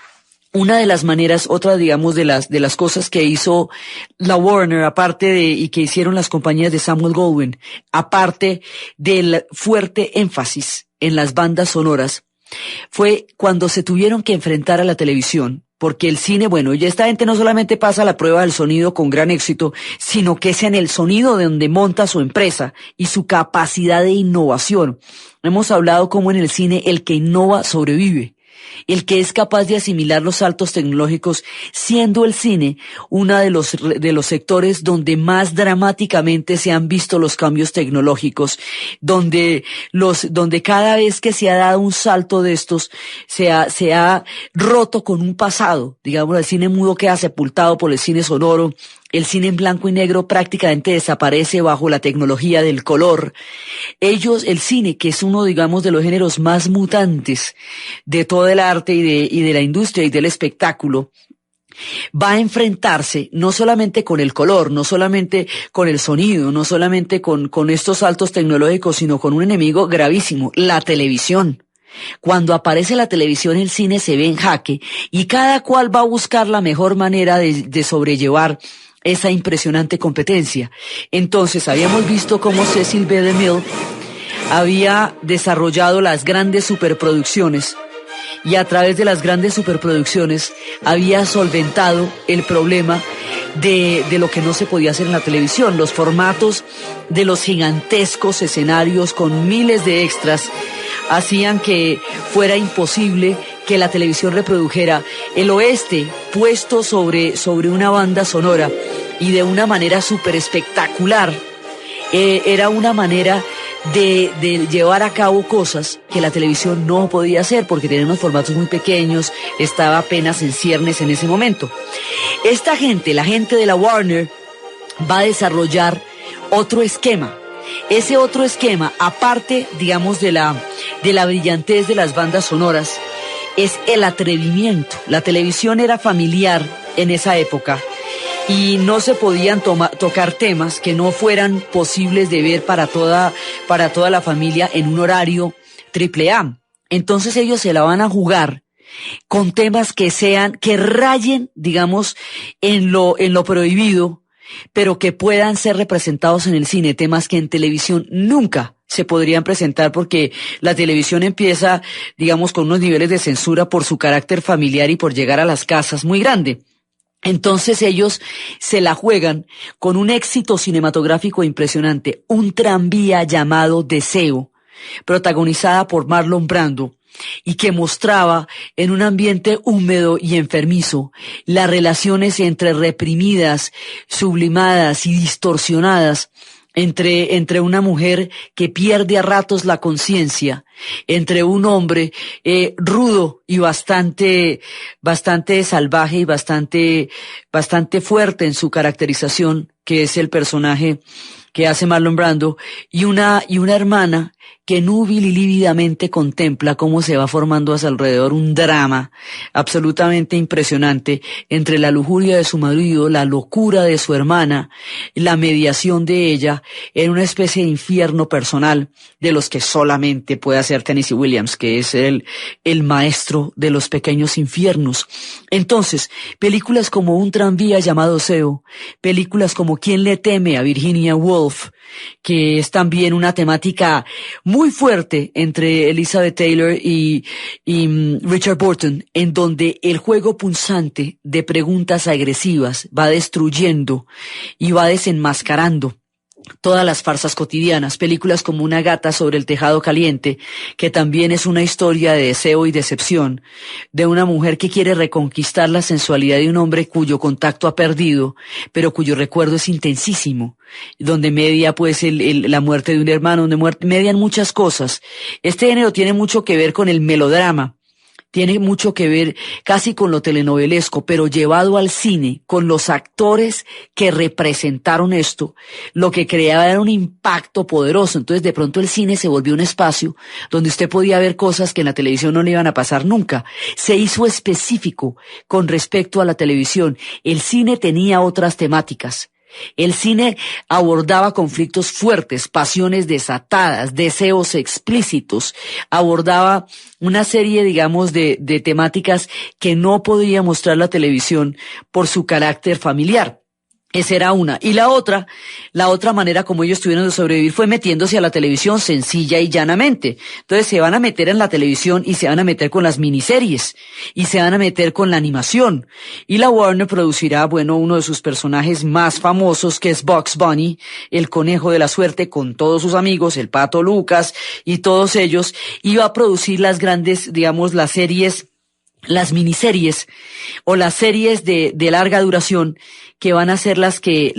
A: Una de las maneras, otra digamos de las cosas que hizo la Warner, y que hicieron las compañías de Samuel Goldwyn, aparte del fuerte énfasis en las bandas sonoras, fue cuando se tuvieron que enfrentar a la televisión. Porque el cine, ya esta gente no solamente pasa la prueba del sonido con gran éxito, sino que es en el sonido de donde monta su empresa y su capacidad de innovación. Hemos hablado cómo en el cine el que innova sobrevive. El que es capaz de asimilar los saltos tecnológicos, siendo el cine uno de los sectores donde más dramáticamente se han visto los cambios tecnológicos, donde cada vez que se ha dado un salto de estos, se ha roto con un pasado. Digamos, el cine mudo queda sepultado por el cine sonoro. El cine en blanco y negro prácticamente desaparece bajo la tecnología del color. El cine, que es uno, digamos, de los géneros más mutantes de todo el arte y de la industria y del espectáculo, va a enfrentarse no solamente con el color, no solamente con el sonido, no solamente con estos saltos tecnológicos, sino con un enemigo gravísimo, la televisión. Cuando aparece la televisión, el cine se ve en jaque y cada cual va a buscar la mejor manera de sobrellevar esa impresionante competencia. Entonces, habíamos visto cómo Cecil B. DeMille había desarrollado las grandes superproducciones y a través de las grandes superproducciones había solventado el problema de lo que no se podía hacer en la televisión. Los formatos de los gigantescos escenarios con miles de extras hacían que fuera imposible que la televisión reprodujera el oeste puesto sobre una banda sonora y de una manera súper espectacular. Era una manera de llevar a cabo cosas que la televisión no podía hacer porque tenía unos formatos muy pequeños, estaba apenas en ciernes en ese momento. Esta gente, la gente de la Warner, va a desarrollar otro esquema. Ese otro esquema, aparte, digamos, de la brillantez de las bandas sonoras, es el atrevimiento. La televisión era familiar en esa época y no se podían tocar temas que no fueran posibles de ver para toda la familia en un horario AAA. Entonces ellos se la van a jugar con temas que rayen, digamos, en lo prohibido, pero que puedan ser representados en el cine, temas que en televisión nunca se podrían presentar porque la televisión empieza, digamos, con unos niveles de censura por su carácter familiar y por llegar a las casas muy grande. Entonces ellos se la juegan con un éxito cinematográfico impresionante, un tranvía llamado Deseo, protagonizada por Marlon Brando, y que mostraba en un ambiente húmedo y enfermizo las relaciones entre reprimidas, sublimadas y distorsionadas entre una mujer que pierde a ratos la conciencia, entre un hombre rudo y bastante salvaje y bastante fuerte en su caracterización, que es el personaje que hace Marlon Brando, y una hermana que núbil y lívidamente contempla cómo se va formando a su alrededor un drama absolutamente impresionante entre la lujuria de su marido, la locura de su hermana, la mediación de ella en una especie de infierno personal de los que solamente puede hacer Tennessee Williams, que es el maestro de los pequeños infiernos. Entonces, películas como Un tranvía llamado Deseo, películas como ¿Quién le teme a Virginia Woolf?, que es también una temática muy fuerte entre Elizabeth Taylor y Richard Burton, en donde el juego punzante de preguntas agresivas va destruyendo y va desenmascarando todas las farsas cotidianas. Películas como Una gata sobre el tejado caliente, que también es una historia de deseo y decepción, de una mujer que quiere reconquistar la sensualidad de un hombre cuyo contacto ha perdido, pero cuyo recuerdo es intensísimo, donde media pues la muerte de un hermano, donde median muchas cosas. Este género tiene mucho que ver con el melodrama, tiene mucho que ver casi con lo telenovelesco, pero llevado al cine, con los actores que representaron esto, lo que creaba era un impacto poderoso. Entonces de pronto el cine se volvió un espacio donde usted podía ver cosas que en la televisión no le iban a pasar nunca. Se hizo específico con respecto a la televisión. El cine tenía otras temáticas. El cine abordaba conflictos fuertes, pasiones desatadas, deseos explícitos, abordaba una serie, digamos, de temáticas que no podía mostrar la televisión por su carácter familiar. Esa era una. Y la otra manera como ellos tuvieron de sobrevivir fue metiéndose a la televisión sencilla y llanamente. Entonces se van a meter en la televisión y se van a meter con las miniseries y se van a meter con la animación. Y la Warner producirá, uno de sus personajes más famosos, que es Bugs Bunny, el conejo de la suerte, con todos sus amigos, el Pato Lucas y todos ellos, y va a producir las grandes, digamos, las miniseries o las series de larga duración, que van a ser las que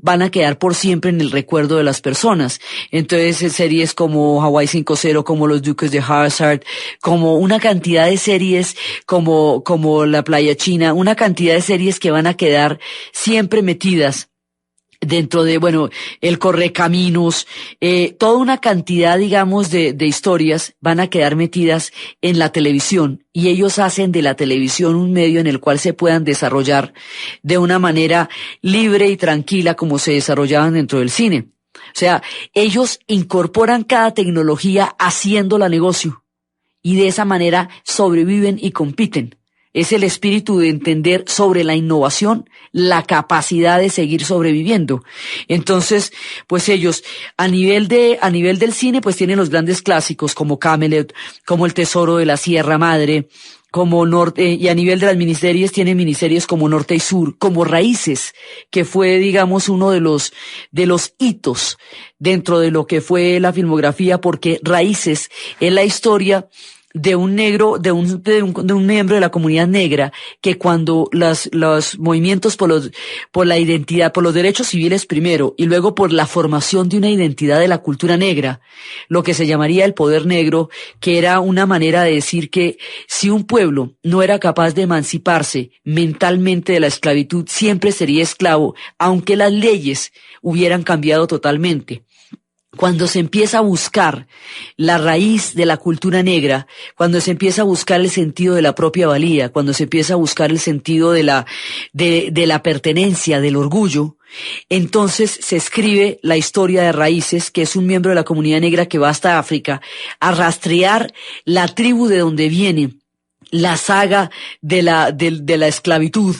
A: van a quedar por siempre en el recuerdo de las personas. Entonces, series como Hawaii 5-0, como Los Duques de Hazzard, como una cantidad de series como La Playa China, una cantidad de series que van a quedar siempre metidas dentro de, el Correcaminos, toda una cantidad, digamos, de historias van a quedar metidas en la televisión, y ellos hacen de la televisión un medio en el cual se puedan desarrollar de una manera libre y tranquila como se desarrollaban dentro del cine. O sea, ellos incorporan cada tecnología haciéndola negocio, y de esa manera sobreviven y compiten. Es el espíritu de entender sobre la innovación, la capacidad de seguir sobreviviendo. Entonces, pues ellos, a nivel del cine, pues tienen los grandes clásicos como Camelot, como El Tesoro de la Sierra Madre, como y a nivel de las miniseries tienen miniseries como Norte y Sur, como Raíces, que fue, digamos, uno de los hitos dentro de lo que fue la filmografía, porque Raíces es la historia de un negro, de un miembro de la comunidad negra, que cuando los movimientos por la identidad, por los derechos civiles primero, y luego por la formación de una identidad de la cultura negra, lo que se llamaría el poder negro, que era una manera de decir que si un pueblo no era capaz de emanciparse mentalmente de la esclavitud, siempre sería esclavo, aunque las leyes hubieran cambiado totalmente. Cuando se empieza a buscar la raíz de la cultura negra, cuando se empieza a buscar el sentido de la propia valía, cuando se empieza a buscar el sentido de la pertenencia, del orgullo, entonces se escribe la historia de Raíces, que es un miembro de la comunidad negra que va hasta África a rastrear la tribu de donde viene, la saga de la esclavitud,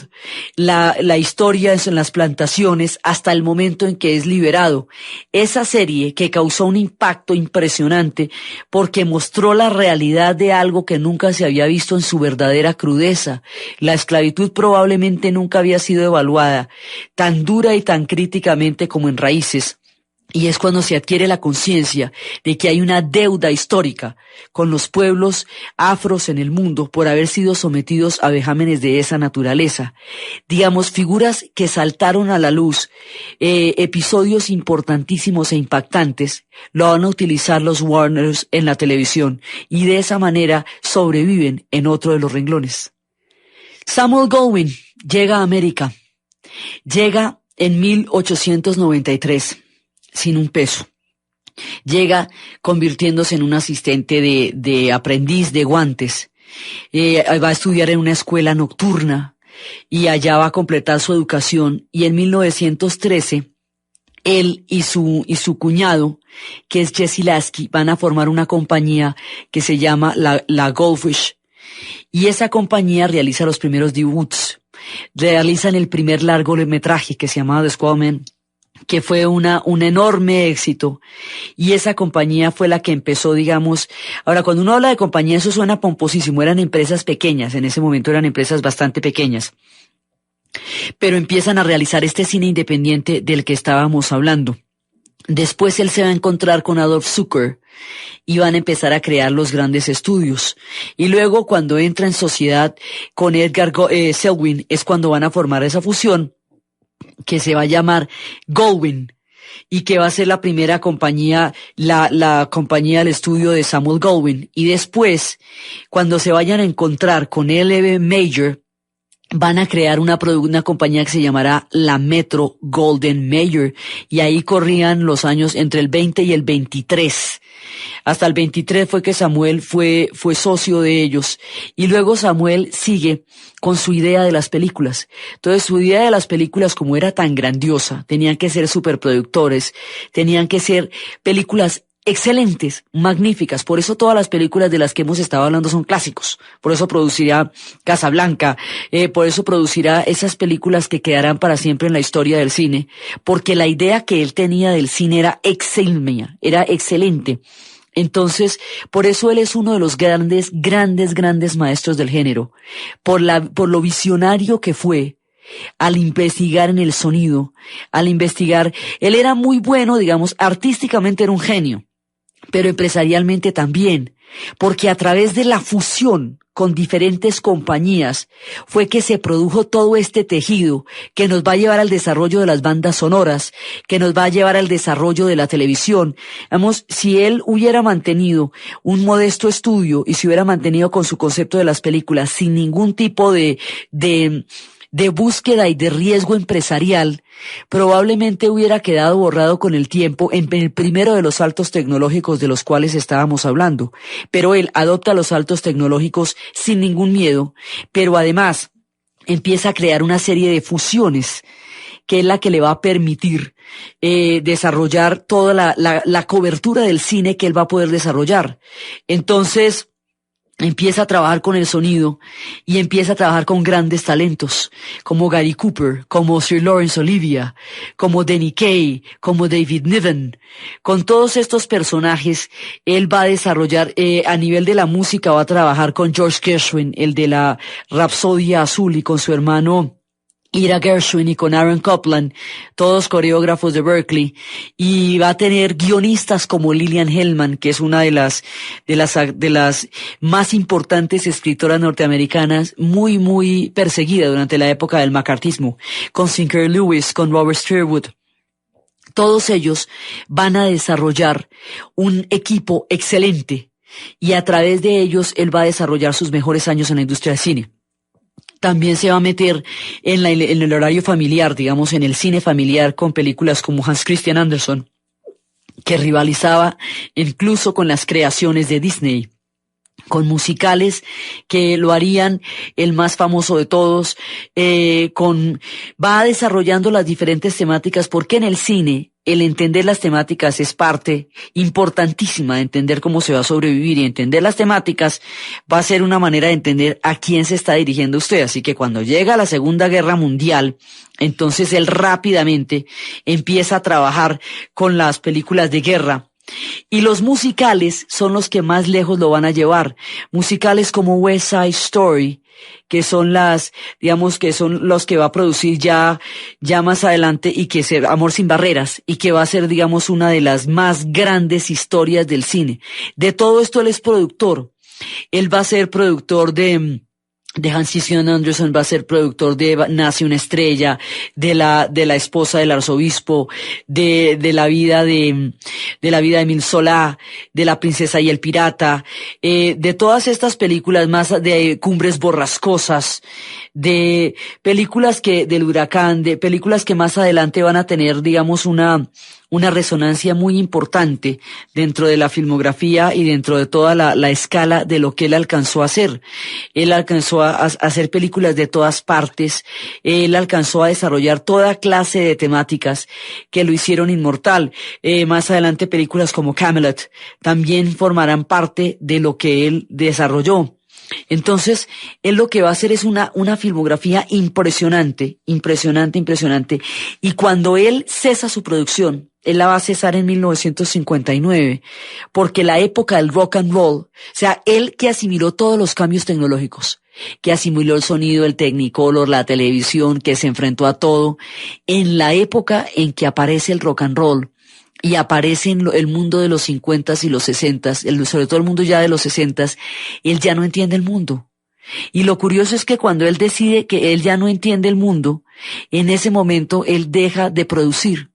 A: la historia en las plantaciones hasta el momento en que es liberado. Esa serie que causó un impacto impresionante porque mostró la realidad de algo que nunca se había visto en su verdadera crudeza. La esclavitud probablemente nunca había sido evaluada tan dura y tan críticamente como en Raíces. Y es cuando se adquiere la conciencia de que hay una deuda histórica con los pueblos afros en el mundo por haber sido sometidos a vejámenes de esa naturaleza. Digamos, figuras que saltaron a la luz, episodios importantísimos e impactantes, lo van a utilizar los Warners en la televisión y de esa manera sobreviven en otro de los renglones. Samuel Goldwyn llega a América. Llega en 1893. Sin un peso. Llega convirtiéndose en un asistente de aprendiz de guantes. Va a estudiar en una escuela nocturna y allá va a completar su educación. Y en 1913, él y su cuñado, que es Jesse Lasky, van a formar una compañía que se llama la Goldfish. Y esa compañía realiza los primeros debuts. Realizan el primer largometraje que se llamaba The Squaw Man, que fue un enorme éxito, y esa compañía fue la que empezó, digamos, ahora cuando uno habla de compañía eso suena pomposísimo, eran empresas pequeñas, en ese momento eran empresas bastante pequeñas, pero empiezan a realizar este cine independiente del que estábamos hablando. Después él se va a encontrar con Adolf Zucker y van a empezar a crear los grandes estudios. Y luego cuando entra en sociedad con Edgar Selwyn es cuando van a formar esa fusión que se va a llamar Goldwyn y que va a ser la primera compañía, la compañía del estudio de Samuel Goldwyn. Y después, cuando se vayan a encontrar con L.B. Mayer, van a crear una compañía que se llamará la Metro Golden Mayer, y ahí corrían los años entre el 20 y el 23. Hasta el 23 fue que Samuel fue socio de ellos, y luego Samuel sigue con su idea de las películas. Entonces su idea de las películas, como era tan grandiosa, tenían que ser superproductores, tenían que ser películas excelentes, magníficas. Por eso todas las películas de las que hemos estado hablando son clásicos. Por eso producirá Casablanca, por eso producirá esas películas que quedarán para siempre en la historia del cine, porque la idea que él tenía del cine era excelente. Entonces, por eso él es uno de los grandes maestros del género, por lo visionario que fue al investigar en el sonido, al investigar. Él era muy bueno, digamos, artísticamente era un genio, pero empresarialmente también, porque a través de la fusión con diferentes compañías fue que se produjo todo este tejido que nos va a llevar al desarrollo de las bandas sonoras, que nos va a llevar al desarrollo de la televisión. Vamos, si él hubiera mantenido un modesto estudio y se hubiera mantenido con su concepto de las películas sin ningún tipo de búsqueda y de riesgo empresarial, probablemente hubiera quedado borrado con el tiempo en el primero de los saltos tecnológicos de los cuales estábamos hablando. Pero él adopta los saltos tecnológicos sin ningún miedo, pero además empieza a crear una serie de fusiones que es la que le va a permitir desarrollar toda la cobertura del cine que él va a poder desarrollar. Entonces, empieza a trabajar con el sonido y empieza a trabajar con grandes talentos como Gary Cooper, como Sir Laurence Olivier, como Danny Kaye, como David Niven. Con todos estos personajes él va a desarrollar, a nivel de la música va a trabajar con George Gershwin, el de la Rapsodia Azul, y con su hermano Ira Gershwin y con Aaron Copland, todos coreógrafos de Berkeley, y va a tener guionistas como Lillian Hellman, que es una de las más importantes escritoras norteamericanas, muy perseguida durante la época del macartismo, con Sinclair Lewis, con Robert Sherwood. Todos ellos van a desarrollar un equipo excelente, y a través de ellos él va a desarrollar sus mejores años en la industria del cine. También se va a meter en el horario familiar, digamos, en el cine familiar, con películas como Hans Christian Andersen, que rivalizaba incluso con las creaciones de Disney, con musicales que lo harían el más famoso de todos, va desarrollando las diferentes temáticas, porque en el cine el entender las temáticas es parte importantísima de entender cómo se va a sobrevivir, y entender las temáticas va a ser una manera de entender a quién se está dirigiendo usted. Así que cuando llega la Segunda Guerra Mundial, entonces él rápidamente empieza a trabajar con las películas de guerra. Y los musicales son los que más lejos lo van a llevar. Musicales como West Side Story, que son que son los que va a producir ya más adelante, y que Amor sin barreras, y que va a ser, digamos, una de las más grandes historias del cine. De todo esto él es productor. Él va a ser productor de Hans Christian Andersen, va a ser productor de Nace una estrella, de la esposa del arzobispo, de la vida de Emile Zola, de La princesa y el pirata, de todas estas películas más, de Cumbres borrascosas, de películas del huracán, de películas que más adelante van a tener, digamos, una resonancia muy importante dentro de la filmografía y dentro de toda la escala de lo que él alcanzó a hacer. Él alcanzó a hacer películas de todas partes, él alcanzó a desarrollar toda clase de temáticas que lo hicieron inmortal. Más adelante películas como Camelot también formarán parte de lo que él desarrolló. Entonces, él lo que va a hacer es una filmografía impresionante. Y cuando él cesa su producción, él la va a cesar en 1959, porque la época del rock and roll, o sea, él que asimiló todos los cambios tecnológicos, que asimiló el sonido, el Technicolor, la televisión, que se enfrentó a todo, en la época en que aparece el rock and roll, y aparece en el mundo de los 50s y los 60s, sobre todo el mundo ya de los 60s, él ya no entiende el mundo. Y lo curioso es que cuando él decide que él ya no entiende el mundo, en ese momento él deja de producir.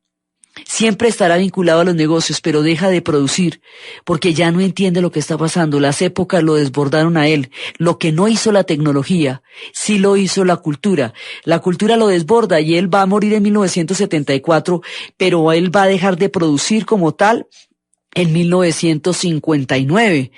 A: Siempre estará vinculado a los negocios, pero deja de producir, porque ya no entiende lo que está pasando. Las épocas lo desbordaron a él. Lo que no hizo la tecnología, sí lo hizo la cultura. La cultura lo desborda, y él va a morir en 1974, pero él va a dejar de producir como tal en 1959.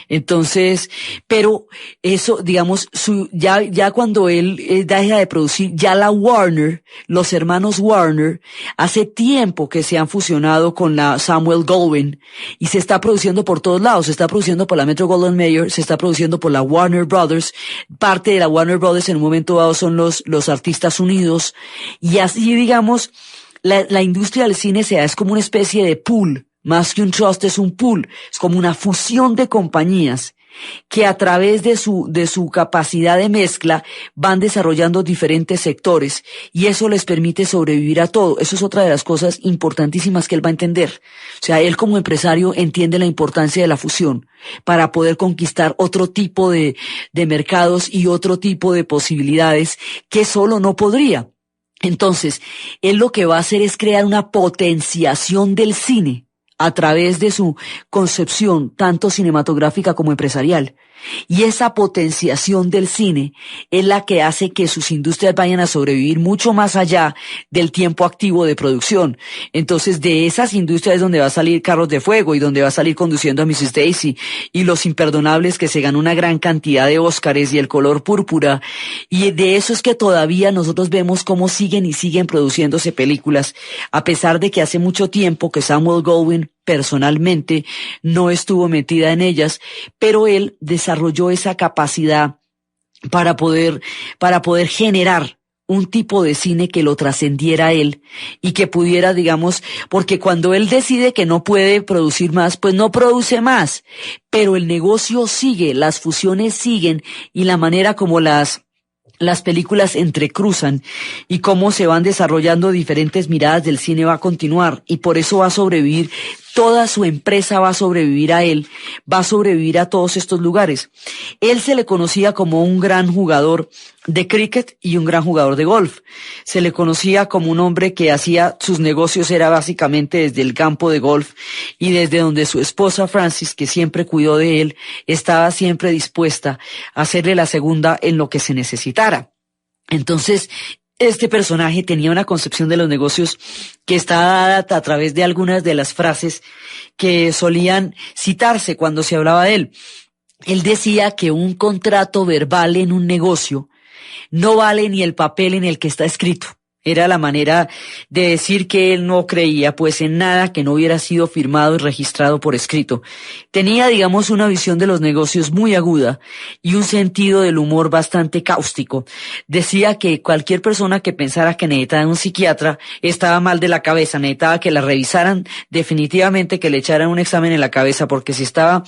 A: Entonces, pero eso, digamos, ya cuando él deja de producir, ya la Warner, los hermanos Warner, hace tiempo que se han fusionado con la Samuel Goldwyn, y se está produciendo por todos lados. Se está produciendo por la Metro-Goldwyn-Mayer, se está produciendo por la Warner Brothers. Parte de la Warner Brothers en un momento dado son los Artistas Unidos, y así, digamos, la industria del cine es como una especie de pool. Más que un trust, es un pool, es como una fusión de compañías que a través de su capacidad de mezcla van desarrollando diferentes sectores, y eso les permite sobrevivir a todo. Eso es otra de las cosas importantísimas que él va a entender. O sea, él como empresario entiende la importancia de la fusión para poder conquistar otro tipo de mercados y otro tipo de posibilidades que solo no podría. Entonces, él lo que va a hacer es crear una potenciación del cine a través de su concepción tanto cinematográfica como empresarial. Y esa potenciación del cine es la que hace que sus industrias vayan a sobrevivir mucho más allá del tiempo activo de producción. Entonces, de esas industrias es donde va a salir Carros de Fuego, y donde va a salir Conduciendo a Mrs. Daisy, y Los Imperdonables, que se ganó una gran cantidad de Óscares, y El color púrpura. Y de eso es que todavía nosotros vemos cómo siguen produciéndose películas, a pesar de que hace mucho tiempo que Samuel Goldwyn personalmente no estuvo metida en ellas, pero él desarrolló esa capacidad para poder generar un tipo de cine que lo trascendiera a él, y que pudiera, digamos, porque cuando él decide que no puede producir más, pues no produce más, pero el negocio sigue, las fusiones siguen, y la manera como las las películas entrecruzan y cómo se van desarrollando diferentes miradas del cine va a continuar y por eso va a sobrevivir. Toda su empresa va a sobrevivir a él, va a sobrevivir a todos estos lugares. Él se le conocía como un gran jugador de cricket y un gran jugador de golf. Se le conocía como un hombre que hacía sus negocios era básicamente desde el campo de golf y desde donde su esposa Francis, que siempre cuidó de él, estaba siempre dispuesta a hacerle la segunda en lo que se necesitara. Entonces, este personaje tenía una concepción de los negocios que está dada a través de algunas de las frases que solían citarse cuando se hablaba de él. Él decía que un contrato verbal en un negocio no vale ni el papel en el que está escrito. Era la manera de decir que él no creía pues en nada que no hubiera sido firmado y registrado por escrito. Tenía, digamos, una visión de los negocios muy aguda y un sentido del humor bastante cáustico. Decía que cualquier persona que pensara que necesitaba un psiquiatra estaba mal de la cabeza, necesitaba que la revisaran definitivamente, que le echaran un examen en la cabeza, porque si estaba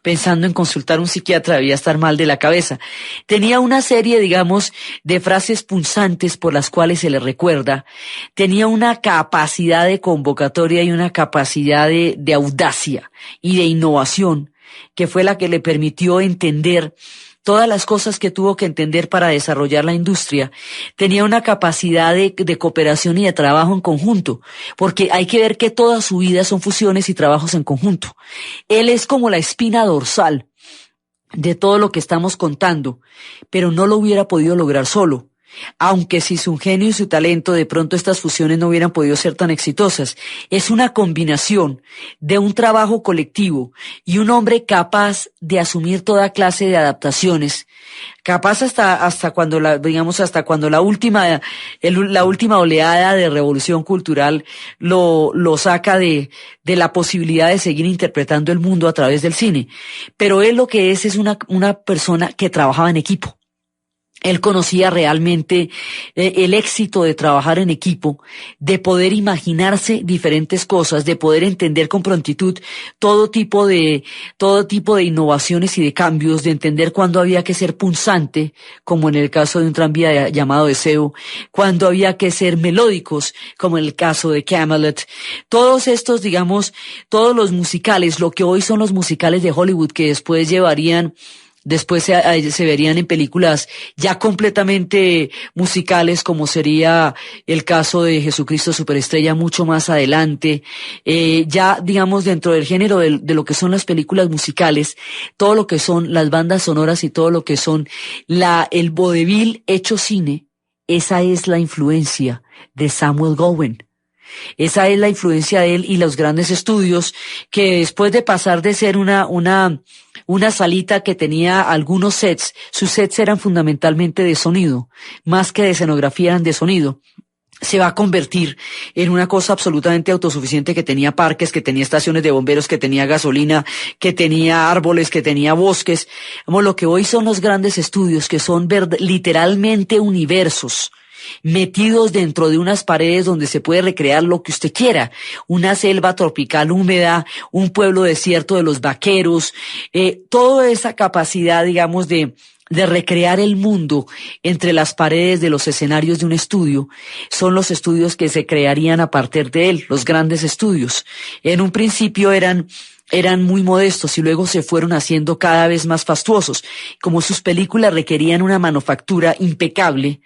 A: pensando en consultar a un psiquiatra debía estar mal de la cabeza. Tenía una serie, digamos, de frases punzantes por las cuales se le recuerda. Tenía una capacidad de convocatoria y una capacidad de audacia y de innovación que fue la que le permitió entender todas las cosas que tuvo que entender para desarrollar la industria. Tenía una capacidad de cooperación y de trabajo en conjunto, porque hay que ver que toda su vida son fusiones y trabajos en conjunto. Él es como la espina dorsal de todo lo que estamos contando, pero no lo hubiera podido lograr solo. Aunque si su genio y su talento, de pronto estas fusiones no hubieran podido ser tan exitosas. Es una combinación de un trabajo colectivo y un hombre capaz de asumir toda clase de adaptaciones, capaz hasta cuando la última oleada de revolución cultural lo saca de la posibilidad de seguir interpretando el mundo a través del cine. Pero él lo que es una persona que trabajaba en equipo. Él conocía realmente el éxito de trabajar en equipo, de poder imaginarse diferentes cosas, de poder entender con prontitud todo tipo de innovaciones y de cambios, de entender cuándo había que ser punzante, como en el caso de un tranvía llamado Deseo, cuándo había que ser melódicos, como en el caso de Camelot. Todos estos, digamos, todos los musicales, lo que hoy son los musicales de Hollywood, que después se verían en películas ya completamente musicales, como sería el caso de Jesucristo Superestrella mucho más adelante. Ya, digamos, dentro del género de lo que son las películas musicales, todo lo que son las bandas sonoras y todo lo que son el vodevil hecho cine, esa es la influencia de Samuel Goldwyn. Esa es la influencia de él y los grandes estudios que después de pasar de ser una salita que tenía algunos sets, sus sets eran fundamentalmente de sonido, más que de escenografía eran de sonido. Se va a convertir en una cosa absolutamente autosuficiente que tenía parques, que tenía estaciones de bomberos, que tenía gasolina, que tenía árboles, que tenía bosques. Como lo que hoy son los grandes estudios, que son literalmente universos metidos dentro de unas paredes donde se puede recrear lo que usted quiera, una selva tropical húmeda, un pueblo desierto de los vaqueros, toda esa capacidad, digamos, de recrear el mundo entre las paredes de los escenarios de un estudio, son los estudios que se crearían a partir de él, los grandes estudios. En un principio eran muy modestos y luego se fueron haciendo cada vez más fastuosos. Como sus películas requerían una manufactura impecable,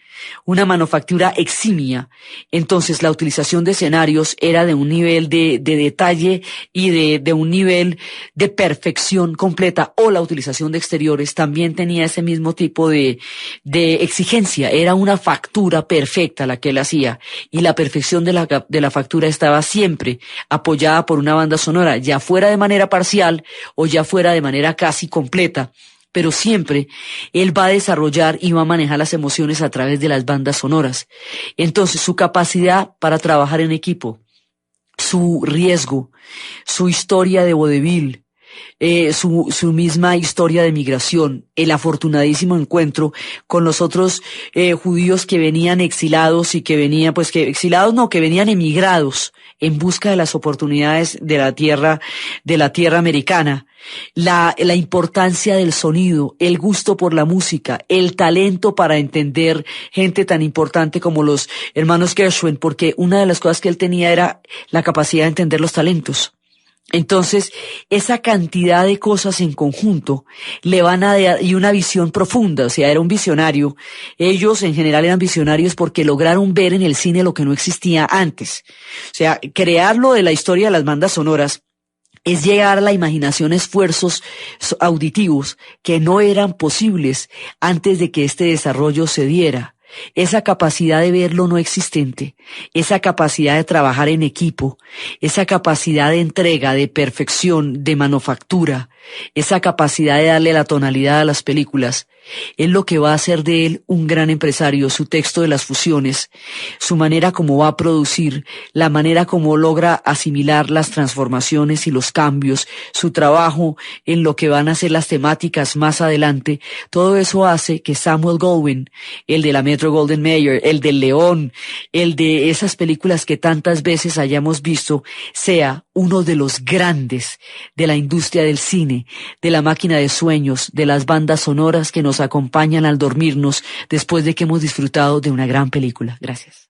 A: una manufactura eximia, entonces la utilización de escenarios era de un nivel de detalle y de un nivel de perfección completa, o la utilización de exteriores también tenía ese mismo tipo de exigencia. Era una factura perfecta la que él hacía, y la perfección de la factura estaba siempre apoyada por una banda sonora, ya fuera de manera parcial o ya fuera de manera casi completa, pero siempre él va a desarrollar y va a manejar las emociones a través de las bandas sonoras. Entonces, su capacidad para trabajar en equipo, su riesgo, su historia de vodevil, su misma historia de migración, el afortunadísimo encuentro con los otros judíos que venían exilados y que venían, pues que exilados no, que venían emigrados en busca de las oportunidades de la tierra americana. La importancia del sonido, el gusto por la música, el talento para entender gente tan importante como los hermanos Gershwin, porque una de las cosas que él tenía era la capacidad de entender los talentos. Entonces, esa cantidad de cosas en conjunto le van a dar, y una visión profunda, o sea, era un visionario. Ellos en general eran visionarios porque lograron ver en el cine lo que no existía antes. O sea, crear lo de la historia de las bandas sonoras es llegar a la imaginación esfuerzos auditivos que no eran posibles antes de que este desarrollo se diera. Esa capacidad de ver lo no existente, esa capacidad de trabajar en equipo, esa capacidad de entrega, de perfección, de manufactura, esa capacidad de darle la tonalidad a las películas, es lo que va a hacer de él un gran empresario. Su texto de las fusiones, su manera como va a producir, la manera como logra asimilar las transformaciones y los cambios, su trabajo en lo que van a ser las temáticas más adelante, todo eso hace que Samuel Goldwyn, el de la Metro-Goldwyn-Mayer, el del León, el de esas películas que tantas veces hayamos visto, sea uno de los grandes de la industria del cine, de la máquina de sueños, de las bandas sonoras que nos acompañan al dormirnos después de que hemos disfrutado de una gran película. Gracias.